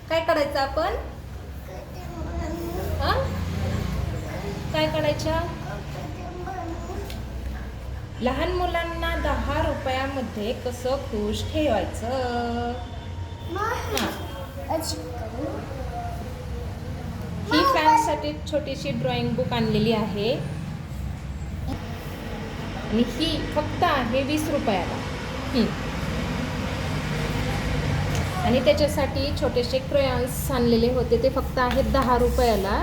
काय करायचं आपण? हा? काय करायच्या? लहान मुलांना 10 रुपयामध्ये कसं खुश ठेवायचं? ही फॅनसाठी छोटीशी ड्रॉइंग बुक आणलेली आहे आणि ही फक्त आहे 20 रुपयाला. आणि त्याच्यासाठी छोटेसे क्रेयॉन्स आणलेले होते, ते फक्त आहेत 10 रुपयाला.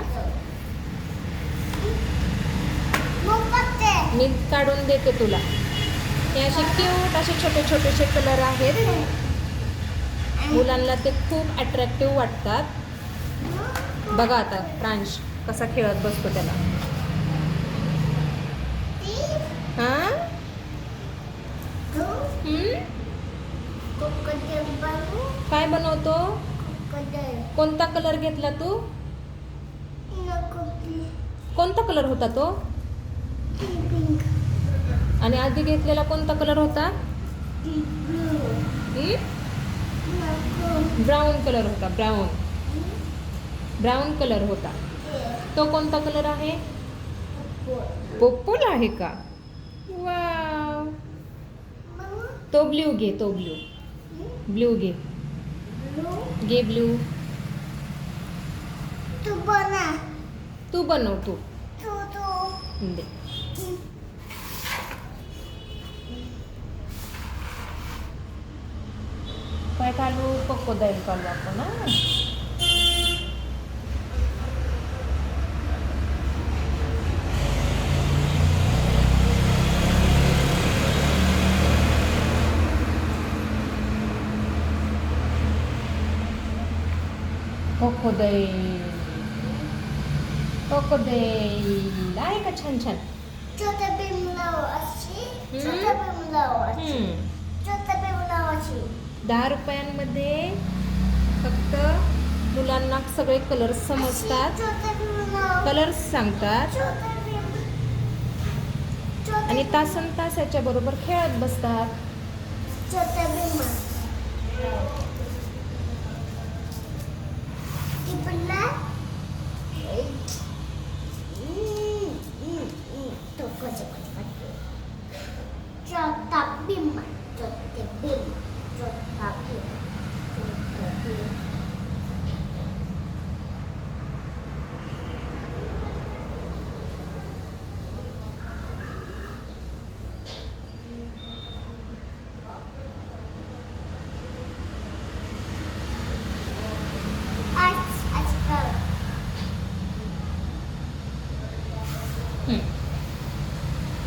मी काढून देते तुला. हे असे क्यूट असे छोटे छोटेसे कलर आहेत. मुलांना ते खूप अट्रॅक्टिव्ह वाटतात. बघा आता फ्रांश कसा खेळत बसतो त्याला. हा? काय बनवतो? कोणता कलर घेतला तू? कोणता कलर होता तो? आणि आधी घेतलेला कोणता कलर होता? ब्राऊन कलर होता. ब्राऊन कलर होता. तो कोणता कलर आहे? पर्पल आहे का? वाव. तो ब्ल्यू घे. ब्ल्यू घे. ब्ल्यू. तू बनव तू. दे. काय काढू? crocodile काढू आपण. crocodile आहे का? छान छान. 10 रुपयांमध्ये फक्त मुलांना सगळे कलर्स समजतात, कलर्स सांगतात आणि तासन तास याच्या बरोबर खेळत बसतात.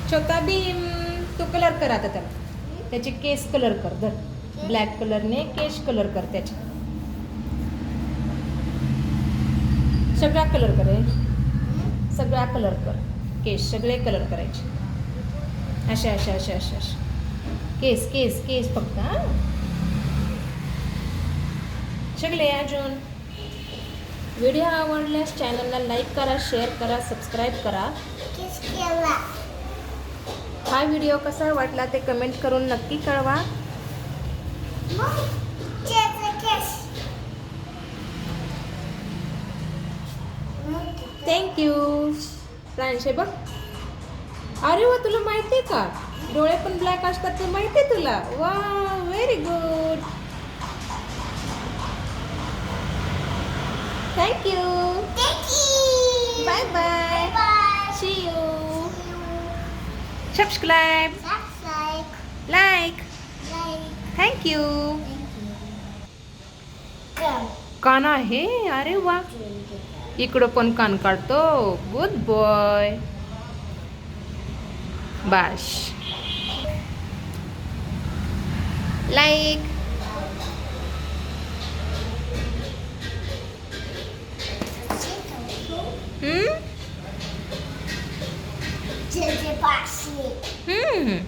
छोटा भीम, तू कलर कर आता त्याला. त्याचे केस कलर कर. धर ब्लॅक कलरने केस कलर कर त्याचे. सगळा कलर कर. सगळा कलर कर. केस सगळे कलर करायचे. अशा अशा अशा अशा अशा. केस केस केस फक्त. सगळे. अजून व्हिडिओ आवडल्यास चॅनलला लाईक करा, शेअर करा, सबस्क्राईब करा. हा व्हिडिओ कसा वाटला ते कमेंट करून नक्की कळवा. थँक्यू. फ्रांश बघ. अरे वा, तुला माहिती आहे का? डोळे पण ब्लॅक असतात ते माहिती आहे तुला? वा, very good. Thank you. Bye bye. See you. Subscribe. Like. Thank you. कान आहे. अरे वा, इकडं पण कान काढतो. Good boy. बाश. लाईक. हम्म.